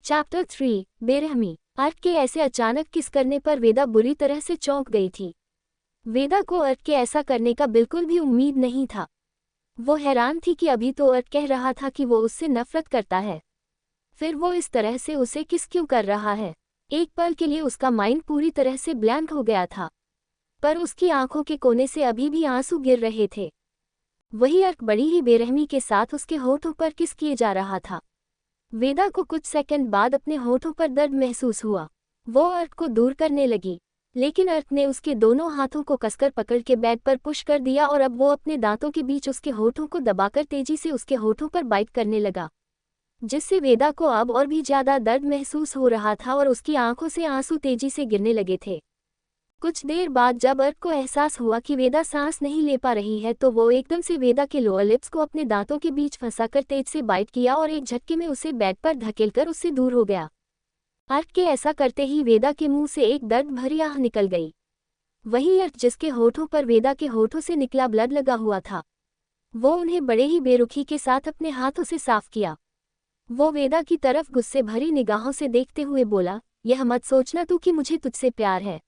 Chapter 3 बेरहमी। अर्क के ऐसे अचानक किस करने पर वेदा बुरी तरह से चौंक गई थी। वेदा को अर्क के ऐसा करने का बिल्कुल भी उम्मीद नहीं था। वो हैरान थी कि अभी तो अर्क कह रहा था कि वो उससे नफरत करता है, फिर वो इस तरह से उसे किस क्यों कर रहा है। एक पल के लिए उसका माइंड पूरी तरह से ब्लैंक हो गया था, पर उसकी आंखों के कोने से अभी भी आंसू गिर रहे थे। वही अर्क बड़ी ही बेरहमी के साथ उसके होठों पर किस किए जा रहा था। वेदा को कुछ सेकंड बाद अपने होठों पर दर्द महसूस हुआ। वो अर्क को दूर करने लगी, लेकिन अर्क ने उसके दोनों हाथों को कसकर पकड़ के बेड पर पुश कर दिया और अब वो अपने दांतों के बीच उसके होठों को दबाकर तेजी से उसके होठों पर बाइट करने लगा, जिससे वेदा को अब और भी ज्यादा दर्द महसूस हो रहा था और उसकी आंखों से आंसू तेजी से गिरने लगे थे। कुछ देर बाद जब अर्क को एहसास हुआ कि वेदा सांस नहीं ले पा रही है, तो वो एकदम से वेदा के लोअर लिप्स को अपने दांतों के बीच फंसाकर तेज से बाइट किया और एक झटके में उसे बेड पर धकेलकर उससे दूर हो गया। अर्क के ऐसा करते ही वेदा के मुंह से एक दर्द भरी आह निकल गई। वही अर्क जिसके होठों पर वेदा के होठों से निकला ब्लड लगा हुआ था, वो उन्हें बड़े ही बेरुखी के साथ अपने हाथों से साफ किया। वो वेदा की तरफ गुस्से भरी निगाहों से देखते हुए बोला, यह मत सोचना तू कि मुझे तुझसे प्यार है।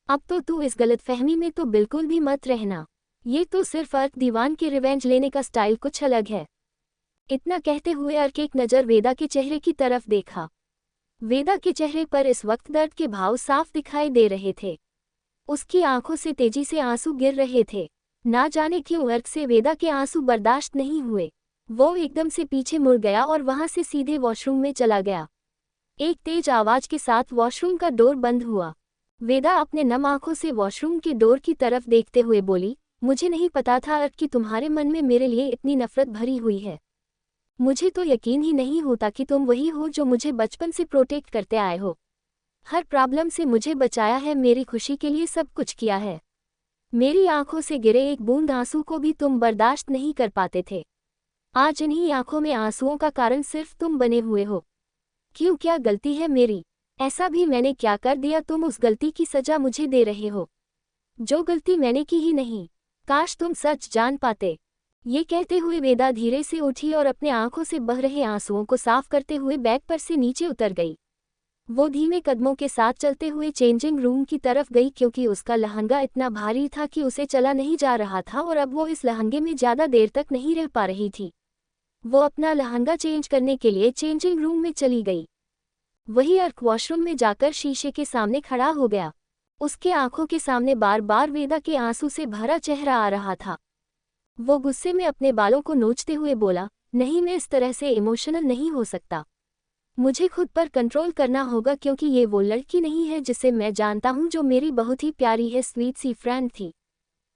अब तो तू इस गलतफहमी में तो बिल्कुल भी मत रहना। ये तो सिर्फ अर्क दीवान के रिवेंज लेने का स्टाइल कुछ अलग है। इतना कहते हुए अर्क एक नज़र वेदा के चेहरे की तरफ देखा। वेदा के चेहरे पर इस वक्त दर्द के भाव साफ दिखाई दे रहे थे। उसकी आंखों से तेजी से आंसू गिर रहे थे। ना जाने क्यों अर्क से वेदा के आंसू बर्दाश्त नहीं हुए। वो एकदम से पीछे मुड़ गया और वहां से सीधे वॉशरूम में चला गया। एक तेज आवाज के साथ वॉशरूम का डोर बंद हुआ। वेदा अपने नम आंखों से वॉशरूम की डोर की तरफ देखते हुए बोली, मुझे नहीं पता था अर्क कि तुम्हारे मन में मेरे लिए इतनी नफरत भरी हुई है। मुझे तो यकीन ही नहीं होता कि तुम वही हो जो मुझे बचपन से प्रोटेक्ट करते आए हो। हर प्रॉब्लम से मुझे बचाया है, मेरी खुशी के लिए सब कुछ किया है। मेरी आंखों से गिरे एक बूंद आंसू को भी तुम बर्दाश्त नहीं कर पाते थे। आज इन्हीं आंखों में आंसुओं का कारण सिर्फ तुम बने हुए हो। क्यों, क्या गलती है मेरी? ऐसा भी मैंने क्या कर दिया तुम उस गलती की सजा मुझे दे रहे हो, जो गलती मैंने की ही नहीं? काश तुम सच जान पाते। ये कहते हुए वेदा धीरे से उठी और अपने आंखों से बह रहे आंसुओं को साफ करते हुए बेड पर से नीचे उतर गई। वो धीमे कदमों के साथ चलते हुए चेंजिंग रूम की तरफ गई, क्योंकि उसका लहंगा इतना भारी था कि उसे चला नहीं जा रहा था और अब वो इस लहंगे में ज़्यादा देर तक नहीं रह पा रही थी। वो अपना लहंगा चेंज करने के लिए चेंजिंग रूम में चली गई। वही अर्क वॉशरूम में जाकर शीशे के सामने खड़ा हो गया। उसके आंखों के सामने बार बार वेदा के आंसू से भरा चेहरा आ रहा था। वो गुस्से में अपने बालों को नोचते हुए बोला, नहीं, मैं इस तरह से इमोशनल नहीं हो सकता। मुझे खुद पर कंट्रोल करना होगा, क्योंकि ये वो लड़की नहीं है जिसे मैं जानता हूँ, जो मेरी बहुत ही प्यारी है स्वीट सी फ्रेंड थी,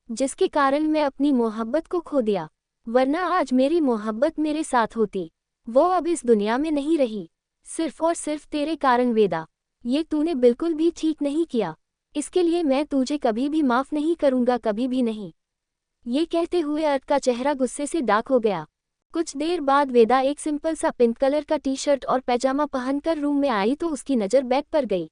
जिसके कारण मैं अपनी मोहब्बत को खो दिया। वरना आज मेरी मोहब्बत मेरे साथ होती। वो अब इस दुनिया में नहीं रही, सिर्फ और सिर्फ तेरे कारण। वेदा, ये तूने बिल्कुल भी ठीक नहीं किया। इसके लिए मैं तुझे कभी भी माफ नहीं करूंगा, कभी भी नहीं। ये कहते हुए अर्क का चेहरा गुस्से से डाक हो गया। कुछ देर बाद वेदा एक सिंपल सा पिंक कलर का टी शर्ट और पैजामा पहनकर रूम में आई तो उसकी नज़र बेड पर गई,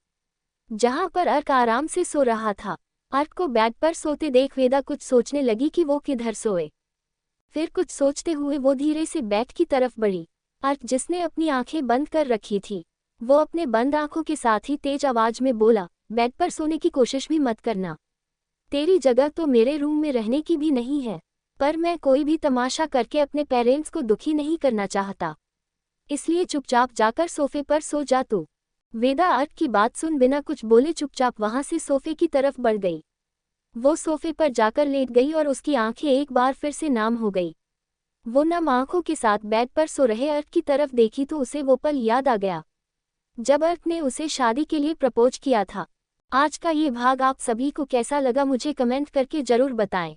जहां पर अर्क आराम से सो रहा था। अर्क को बेड पर सोते देख वेदा कुछ सोचने लगी कि वो किधर सोए। फिर कुछ सोचते हुए वो धीरे से बेड की तरफ बढ़ी। अर्क, जिसने अपनी आंखें बंद कर रखी थी, वो अपने बंद आंखों के साथ ही तेज आवाज में बोला, बेड पर सोने की कोशिश भी मत करना। तेरी जगह तो मेरे रूम में रहने की भी नहीं है, पर मैं कोई भी तमाशा करके अपने पेरेंट्स को दुखी नहीं करना चाहता, इसलिए चुपचाप जाकर सोफे पर सो जा तू। वेदा अर्क की बात सुन बिना कुछ बोले चुपचाप वहां से सोफे की तरफ बढ़ गई। वो सोफे पर जाकर लेट गई और उसकी आंखें एक बार फिर से नाम हो गई। वो नम आंखों के साथ बेड पर सो रहे अर्क की तरफ देखी तो उसे वो पल याद आ गया, जब अर्क ने उसे शादी के लिए प्रपोज किया था। आज का ये भाग आप सभी को कैसा लगा मुझे कमेंट करके जरूर बताएं।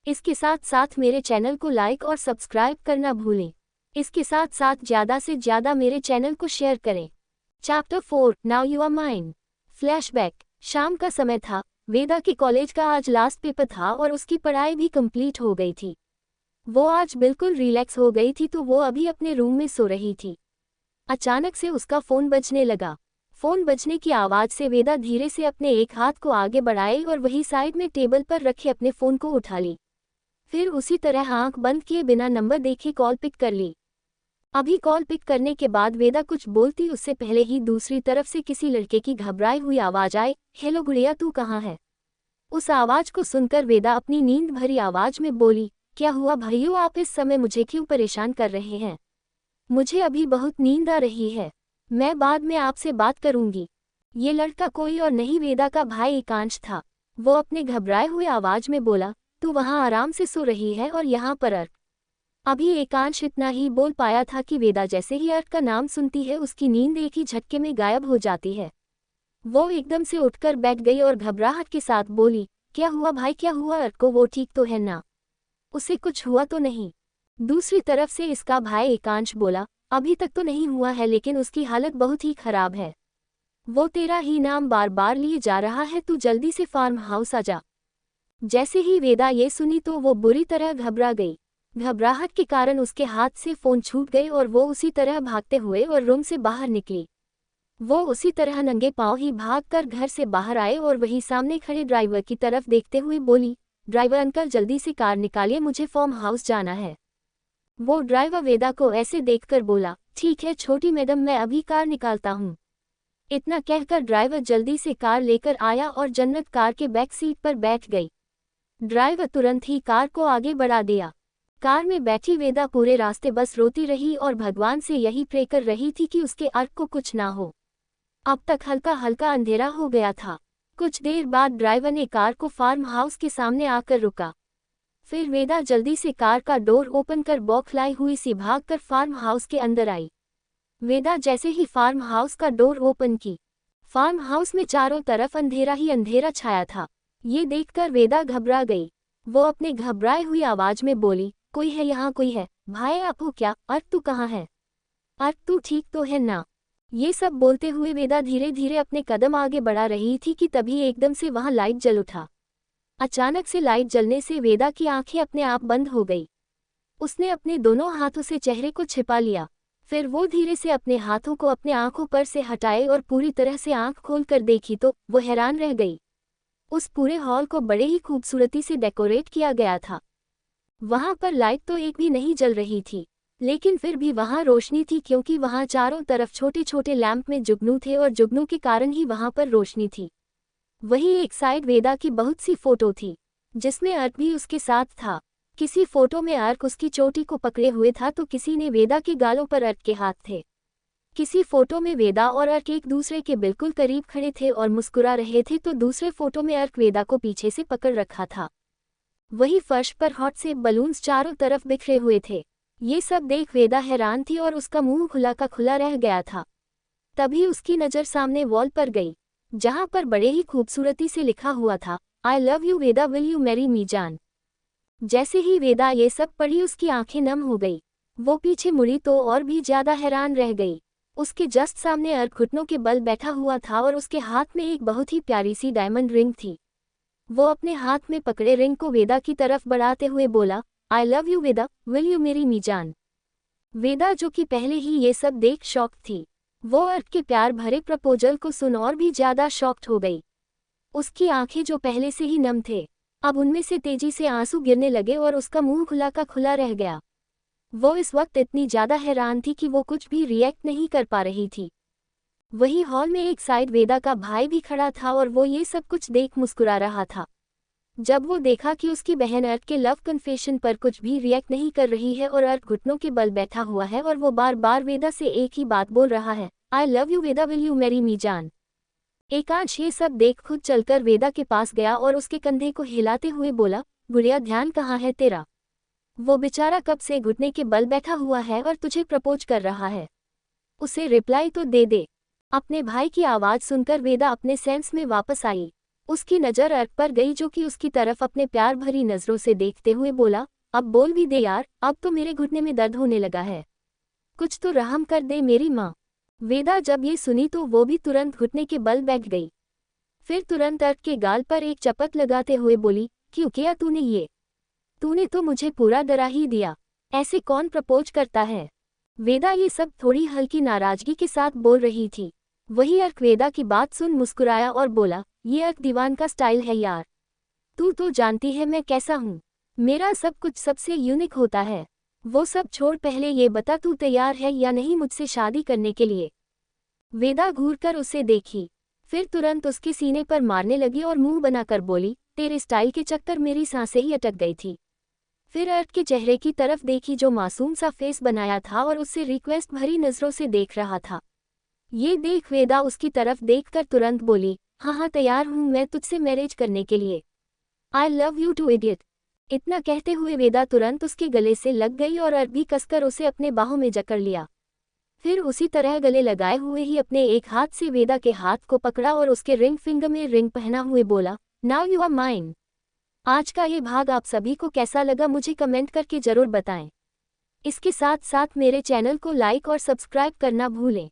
इसके साथ साथ मेरे चैनल को लाइक और सब्सक्राइब करना भूलें। इसके साथ साथ ज़्यादा से ज़्यादा मेरे चैनल को शेयर करें। Chapter 4 now you are mine. Flashback. शाम का समय था। वेदा के कॉलेज का आज लास्ट पेपर था और उसकी पढ़ाई भी कंप्लीट हो गई थी। वो आज बिल्कुल रिलैक्स हो गई थी, तो वो अभी अपने रूम में सो रही थी। अचानक से उसका फ़ोन बजने लगा। फ़ोन बजने की आवाज़ से वेदा धीरे से अपने एक हाथ को आगे बढ़ाई और वही साइड में टेबल पर रखे अपने फ़ोन को उठा ली। फिर उसी तरह आंख बंद किए बिना नंबर देखे कॉल पिक कर ली। अभी कॉल पिक करने के बाद वेदा कुछ बोलती उससे पहले ही दूसरी तरफ से किसी लड़के की घबराई हुई आवाज आई, हेलो गुड़िया, तू कहाँ है? उस आवाज को सुनकर वेदा अपनी नींद भरी आवाज में बोली, क्या हुआ भैया, आप इस समय मुझे क्यों परेशान कर रहे हैं? मुझे अभी बहुत नींद आ रही है, मैं बाद में आपसे बात करूंगी। ये लड़का कोई और नहीं वेदा का भाई एकांश था। वो अपने घबराए हुए आवाज में बोला, तू वहां आराम से सो रही है और यहाँ पर अर्क। अभी एकांश इतना ही बोल पाया था कि वेदा जैसे ही अर्क का नाम सुनती है उसकी नींद एक ही झटके में गायब हो जाती है। वो एकदम से उठकर बैठ गई और घबराहट के साथ बोली, क्या हुआ भाई, क्या हुआ? अर्क को वो ठीक तो है ना? उसे कुछ हुआ तो नहीं? दूसरी तरफ से इसका भाई एकांश बोला, अभी तक तो नहीं हुआ है लेकिन उसकी हालत बहुत ही खराब है। वो तेरा ही नाम बार बार लिए जा रहा है, तू जल्दी से फार्म हाउस आ जा। जैसे ही वेदा ये सुनी तो वो बुरी तरह घबरा गई। घबराहट के कारण उसके हाथ से फोन छूट गए और वो उसी तरह भागते हुए और रूम से बाहर निकली। वो उसी तरह नंगे पांव ही भागकर घर से बाहर आए और वही सामने खड़े ड्राइवर की तरफ देखते हुए बोली, ड्राइवर अंकल जल्दी से कार निकालिए, मुझे फार्म हाउस जाना है। वो ड्राइवर वेदा को ऐसे देखकर बोला, ठीक है छोटी मैडम, मैं अभी कार निकालता हूँ। इतना कहकर ड्राइवर जल्दी से कार लेकर आया और जन्नत कार के बैक सीट पर बैठ गई। ड्राइवर तुरंत ही कार को आगे बढ़ा दिया। कार में बैठी वेदा पूरे रास्ते बस रोती रही और भगवान से यही प्रे कर रही थी कि उसके अर्क को कुछ ना हो। अब तक हल्का हल्का अंधेरा हो गया था। कुछ देर बाद ड्राइवर ने कार को फार्म हाउस के सामने आकर रुका। फिर वेदा जल्दी से कार का डोर ओपन कर बौखलाई हुई सी भागकर फार्म हाउस के अंदर आई। वेदा जैसे ही फार्म हाउस का डोर ओपन की, फार्म हाउस में चारों तरफ अंधेरा ही अंधेरा छाया था। ये देखकर वेदा घबरा गई। वो अपने घबराए हुई आवाज में बोली, कोई है यहाँ, कोई है? भाई आप हो क्या? अर्क तू कहाँ है? अर्क तू ठीक तो है ना? ये सब बोलते हुए वेदा धीरे धीरे अपने कदम आगे बढ़ा रही थी कि तभी एकदम से वहां लाइट जल उठा। अचानक से लाइट जलने से वेदा की आंखें अपने आप बंद हो गई। उसने अपने दोनों हाथों से चेहरे को छिपा लिया। फिर वो धीरे से अपने हाथों को अपने आंखों पर से हटाए और पूरी तरह से आंख खोलकर देखी तो वो हैरान रह गई। उस पूरे हॉल को बड़े ही खूबसूरती से डेकोरेट किया गया था। वहां पर लाइट तो एक भी नहीं जल रही थी, लेकिन फिर भी वहां रोशनी थी क्योंकि वहां चारों तरफ छोटे छोटे लैंप में जुगनू थे और जुगनू के कारण ही वहां पर रोशनी थी। वहीं एक साइड वेदा की बहुत सी फोटो थी जिसमें अर्क भी उसके साथ था। किसी फोटो में अर्क उसकी चोटी को पकड़े हुए था तो किसी ने वेदा के गालों पर अर्क के हाथ थे। किसी फोटो में वेदा और अर्क एक दूसरे के बिल्कुल करीब खड़े थे और मुस्कुरा रहे थे तो दूसरे फोटो में अर्क वेदा को पीछे से पकड़ रखा था। वही फर्श पर हॉट से बलून्स चारों तरफ बिखरे हुए थे। ये सब देख वेदा हैरान थी और उसका मुंह खुला का खुला रह गया था। तभी उसकी नज़र सामने वॉल पर गई जहां पर बड़े ही खूबसूरती से लिखा हुआ था, आई love you Veda, will you marry me जान। जैसे ही वेदा ये सब पढ़ी उसकी आंखें नम हो गई। वो पीछे मुड़ी तो और भी ज्यादा हैरान रह गई। उसके जस्ट सामने अर्क घुटनों के बल बैठा हुआ था और उसके हाथ में एक बहुत ही प्यारी सी डायमंड रिंग थी। वो अपने हाथ में पकड़े रिंग को वेदा की तरफ बढ़ाते हुए बोला, आई love you Veda, will you मेरी मी जान। वेदा जो कि पहले ही ये सब देख शॉक थी, वो अर्क के प्यार भरे प्रपोजल को सुन और भी ज्यादा शॉक्ड हो गई। उसकी आंखें जो पहले से ही नम थे, अब उनमें से तेजी से आंसू गिरने लगे और उसका मुंह खुला का खुला रह गया। वो इस वक्त इतनी ज्यादा हैरान थी कि वो कुछ भी रिएक्ट नहीं कर पा रही थी। वही हॉल में एक साइड वेदा का भाई भी खड़ा था और वो ये सब कुछ देख मुस्कुरा रहा था। जब वो देखा कि उसकी बहन अर्क के लव कन्फेशन पर कुछ भी रिएक्ट नहीं कर रही है और अर्क घुटनों के बल बैठा हुआ है और वो बार बार वेदा से एक ही बात बोल रहा है, आई love you Veda, will you marry me जान। एकांश ये सब देख खुद चलकर वेदा के पास गया और उसके कंधे को हिलाते हुए बोला, गुड़िया ध्यान कहाँ है तेरा? वो बेचारा कब से घुटने के बल बैठा हुआ है और तुझे प्रपोज कर रहा है, उसे रिप्लाई तो दे दे। अपने भाई की आवाज़ सुनकर वेदा अपने सेंस में वापस आई। उसकी नज़र अर्क पर गई जो कि उसकी तरफ अपने प्यार भरी नज़रों से देखते हुए बोला, अब बोल भी दे यार, अब तो मेरे घुटने में दर्द होने लगा है, कुछ तो रहम कर दे मेरी माँ। वेदा जब ये सुनी तो वो भी तुरंत घुटने के बल बैठ गई। फिर तुरंत अर्क के गाल पर एक चपत लगाते हुए बोली, क्यों किया तूने ये? तूने तो मुझे पूरा डरा ही दिया, ऐसे कौन प्रपोज करता है? वेदा ये सब थोड़ी हल्की नाराजगी के साथ बोल रही थी। वही अर्क वेदा की बात सुन मुस्कुराया और बोला, ये अर्क दीवान का स्टाइल है यार, तू तो जानती है मैं कैसा हूँ, मेरा सब कुछ सबसे यूनिक होता है। वो सब छोड़, पहले ये बता तू तैयार है या नहीं मुझसे शादी करने के लिए। वेदा घूरकर उसे देखी, फिर तुरंत उसके सीने पर मारने लगी और मुंह बनाकर बोली, तेरे स्टाइल के चक्कर मेरी सांसें ही अटक गई थी। फिर अर्क के चेहरे की तरफ देखी जो मासूम सा फेस बनाया था और उससे रिक्वेस्ट भरी नजरों से देख रहा था। ये देख वेदा उसकी तरफ देखकर तुरंत बोली, हाँ हाँ तैयार हूँ मैं तुझसे मैरिज करने के लिए। I love you too idiot. इतना कहते हुए वेदा तुरंत उसके गले से लग गई और अर्क भी कसकर उसे अपने बाहों में जकड़ लिया। फिर उसी तरह गले लगाए हुए ही अपने एक हाथ से वेदा के हाथ को पकड़ा और उसके रिंग फिंगर में रिंग पहना हुए बोला, नाउ यू आर माइन। आज का ये भाग आप सभी को कैसा लगा मुझे कमेंट करके जरूर बताएं। इसके साथ साथ मेरे चैनल को लाइक और सब्सक्राइब करना भूलें।